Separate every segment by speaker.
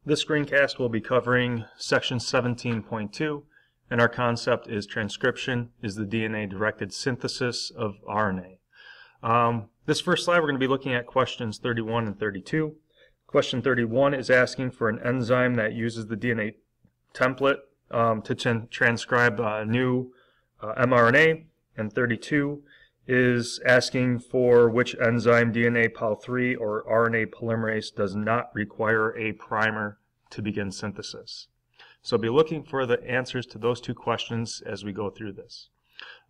Speaker 1: This screencast will be covering section 17.2, and our concept is transcription is the DNA-directed synthesis of RNA. This first slide we're going to be looking at questions 31 and 32. Question 31 is asking for an enzyme that uses the DNA template to transcribe new mRNA, and 32 is asking for which enzyme, DNA pol-3 or RNA polymerase, does not require a primer to begin synthesis. So be looking for the answers to those two questions as we go through this.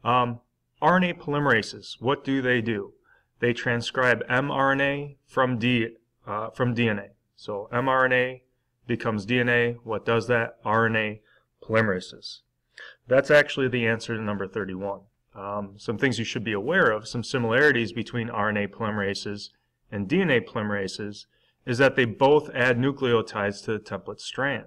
Speaker 1: RNA polymerases, what do? They transcribe mRNA from DNA. So mRNA becomes DNA. What does that? RNA polymerases. That's actually the answer to number 31. Some things you should be aware of, some similarities between RNA polymerases and DNA polymerases, is that they both add nucleotides to the template strand.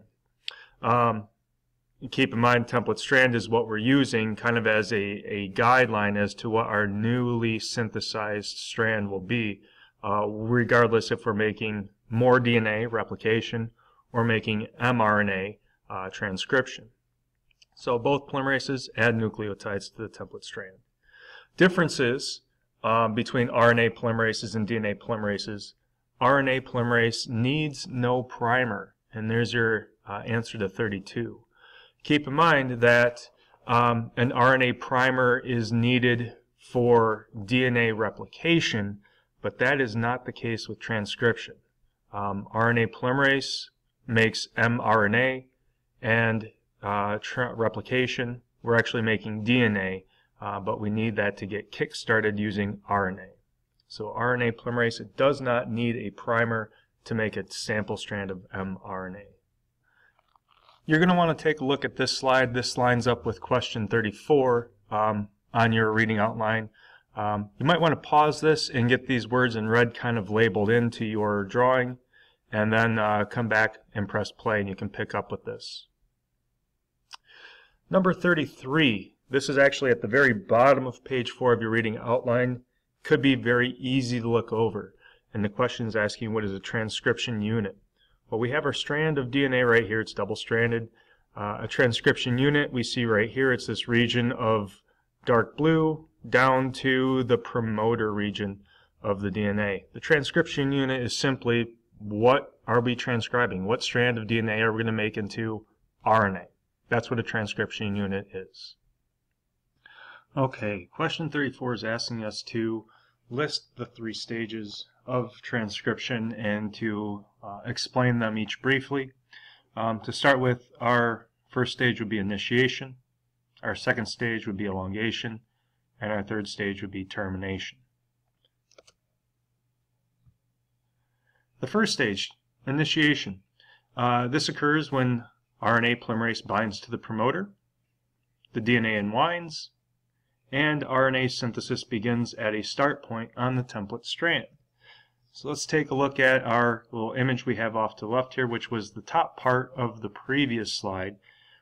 Speaker 1: Keep in mind, template strand is what we're using kind of as a guideline as to what our newly synthesized strand will be, regardless if we're making more DNA, replication, or making mRNA, transcription. So both polymerases add nucleotides to the template strand. Differences between RNA polymerases and DNA polymerases. RNA polymerase needs no primer, and there's your answer to 32. Keep in mind that an RNA primer is needed for DNA replication, but that is not the case with transcription. RNA polymerase makes mRNA, and replication, we're actually making DNA, but we need that to get kick-started using RNA. So RNA polymerase, it does not need a primer to make a sample strand of mRNA. You're going to want to take a look at this slide. This lines up with question 34 on your reading outline. You might want to pause this and get these words in red kind of labeled into your drawing, and then come back and press play, and you can pick up with this. Number 33, this is actually at the very bottom of page 4 of your reading outline. Could be very easy to look over. And the question is asking, what is a transcription unit? Well, we have our strand of DNA right here. It's double-stranded. A transcription unit we see right here. It's this region of dark blue down to the promoter region of the DNA. The transcription unit is simply, what are we transcribing? What strand of DNA are we going to make into RNA? That's what a transcription unit is. Okay, question 34 is asking us to list the 3 stages of transcription and to explain them each briefly. To start with, our first stage would be initiation, our second stage would be elongation, and our third stage would be termination. The first stage, initiation. This occurs when RNA polymerase binds to the promoter, the DNA unwinds, and RNA synthesis begins at a start point on the template strand. So let's take a look at our little image we have off to the left here, which was the top part of the previous slide.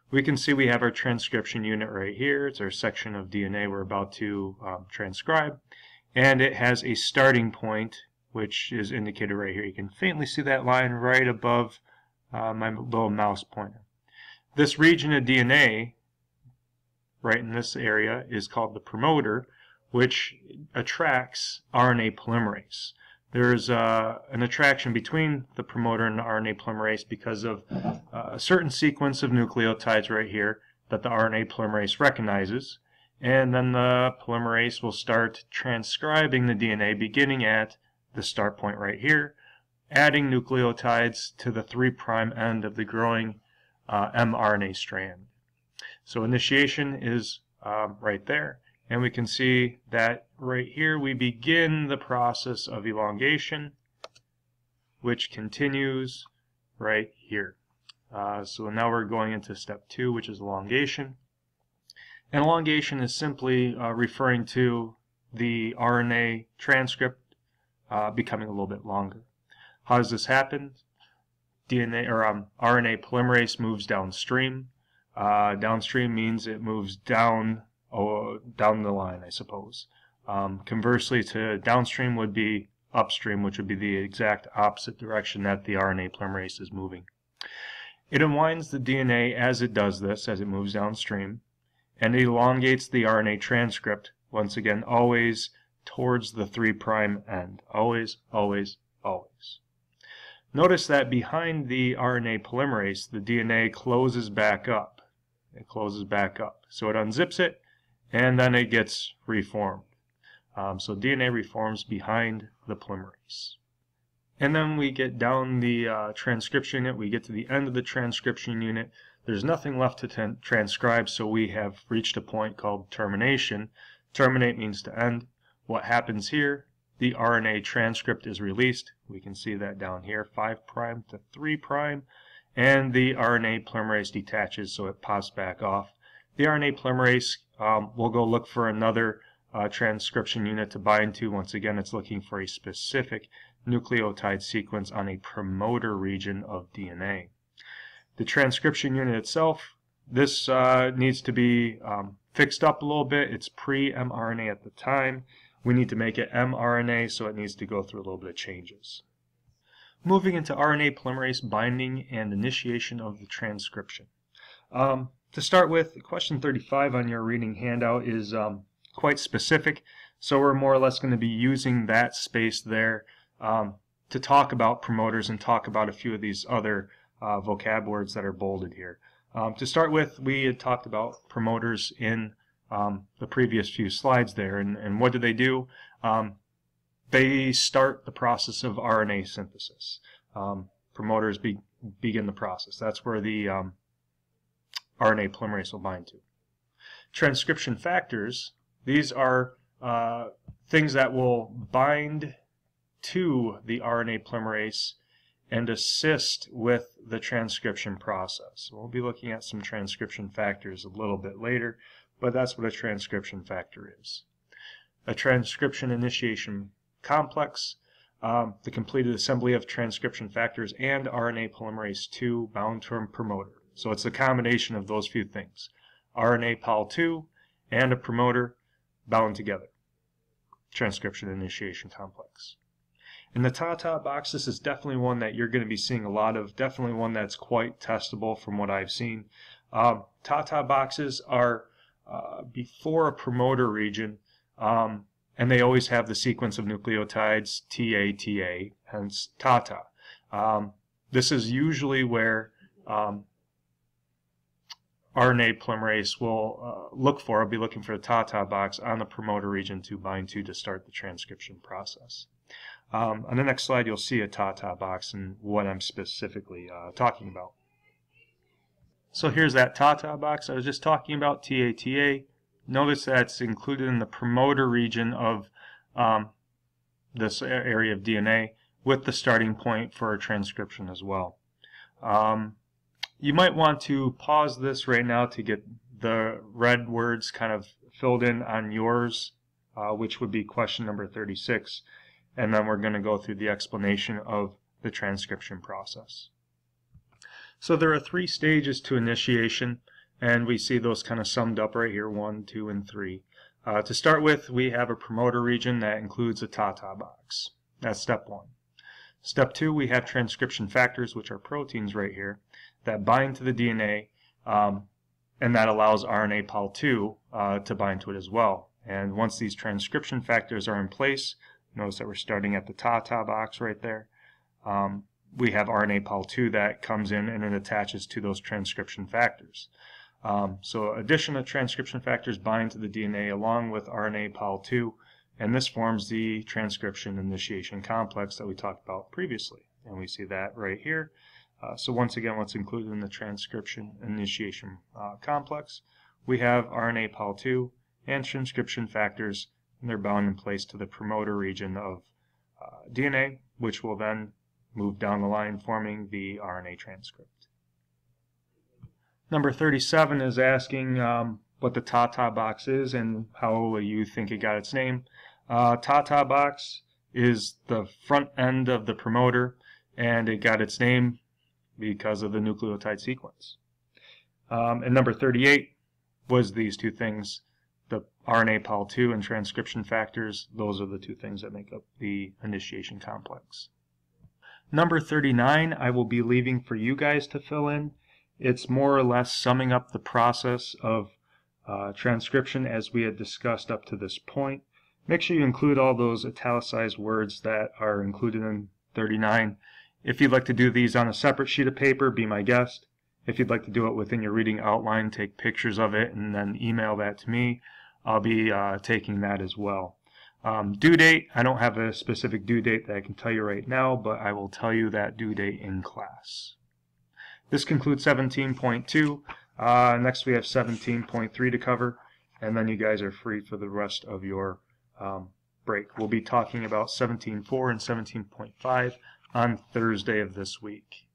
Speaker 1: We can see we have our transcription unit right here. It's our section of DNA we're about to transcribe, and it has a starting point, which is indicated right here. You can faintly see that line right above my little mouse pointer. This region of DNA right in this area is called the promoter, which attracts RNA polymerase. There's an attraction between the promoter and the RNA polymerase because of a certain sequence of nucleotides right here that the RNA polymerase recognizes, and then the polymerase will start transcribing the DNA beginning at the start point right here, adding nucleotides to the 3' end of the growing mRNA strand. So initiation is right there, and we can see that right here we begin the process of elongation, which continues right here. So now we're going into step 2, which is elongation. And elongation is simply referring to the RNA transcript becoming a little bit longer. How does this happen? RNA polymerase moves downstream. Downstream means it moves down the line, I suppose. Conversely to downstream would be upstream, which would be the exact opposite direction that the RNA polymerase is moving. It unwinds the DNA as it does this, as it moves downstream, and it elongates the RNA transcript, once again, always towards the 3' end. Always, always, always. Notice that behind the RNA polymerase, the DNA closes back up. It closes back up. So it unzips it, and then it gets reformed. So DNA reforms behind the polymerase. And then we get down the transcription unit. We get to the end of the transcription unit. There's nothing left to transcribe, so we have reached a point called termination. Terminate means to end. What happens here? The RNA transcript is released. We can see that down here, 5' to 3', and the RNA polymerase detaches, so it pops back off. The RNA polymerase will go look for another transcription unit to bind to. Once again, it's looking for a specific nucleotide sequence on a promoter region of DNA. The transcription unit itself, this needs to be fixed up a little bit. It's pre-mRNA at the time. We need to make it mRNA, so it needs to go through a little bit of changes. Moving into RNA polymerase binding and initiation of the transcription. To start with, question 35 on your reading handout is quite specific, so we're more or less going to be using that space there to talk about promoters and talk about a few of these other vocab words that are bolded here. To start with, we had talked about promoters in the previous few slides there, and what do? They start the process of RNA synthesis. Promoters begin the process. That's where the RNA polymerase will bind to. Transcription factors, these are things that will bind to the RNA polymerase and assist with the transcription process. We'll be looking at some transcription factors a little bit later, but that's what a transcription factor is. A transcription initiation complex, the completed assembly of transcription factors and RNA polymerase II bound to a promoter. So it's a combination of those few things. RNA pol2 and a promoter bound together. Transcription initiation complex. In the TATA box, this is definitely one that you're going to be seeing a lot of, definitely one that's quite testable from what I've seen. TATA boxes are before a promoter region, and they always have the sequence of nucleotides TATA, hence TATA. This is usually where RNA polymerase will be looking for the TATA box on the promoter region to bind to start the transcription process. On the next slide, you'll see a TATA box and what I'm specifically talking about. So here's that TATA box I was just talking about, TATA. Notice that's included in the promoter region of this area of DNA with the starting point for transcription as well. You might want to pause this right now to get the red words kind of filled in on yours, which would be question number 36. And then we're going to go through the explanation of the transcription process. So there are 3 stages to initiation, and we see those kind of summed up right here, 1, 2, and 3. To start with, we have a promoter region that includes a TATA box. That's step 1. Step 2, we have transcription factors, which are proteins right here, that bind to the DNA, and that allows RNA pol2 to bind to it as well. And once these transcription factors are in place, notice that we're starting at the TATA box right there. We have RNA pol2 that comes in and it attaches to those transcription factors. So addition of transcription factors bind to the DNA along with RNA pol2, and this forms the transcription initiation complex that we talked about previously. And we see that right here. So once again, what's included in the transcription initiation complex? We have RNA pol2 and transcription factors, and they're bound in place to the promoter region of DNA, which will then move down the line forming the RNA transcript. Number 37 is asking what the TATA box is and how you think it got its name. TATA box is the front end of the promoter, and it got its name because of the nucleotide sequence. And number 38 was these 2 things, the RNA pol2 and transcription factors. Those are the 2 things that make up the initiation complex. Number 39 I will be leaving for you guys to fill in. It's more or less summing up the process of transcription as we had discussed up to this point. Make sure you include all those italicized words that are included in 39. If you'd like to do these on a separate sheet of paper, be my guest. If you'd like to do it within your reading outline, take pictures of it and then email that to me. I'll be taking that as well. Due date, I don't have a specific due date that I can tell you right now, but I will tell you that due date in class. This concludes 17.2. Next we have 17.3 to cover, and then you guys are free for the rest of your break. We'll be talking about 17.4 and 17.5 on Thursday of this week.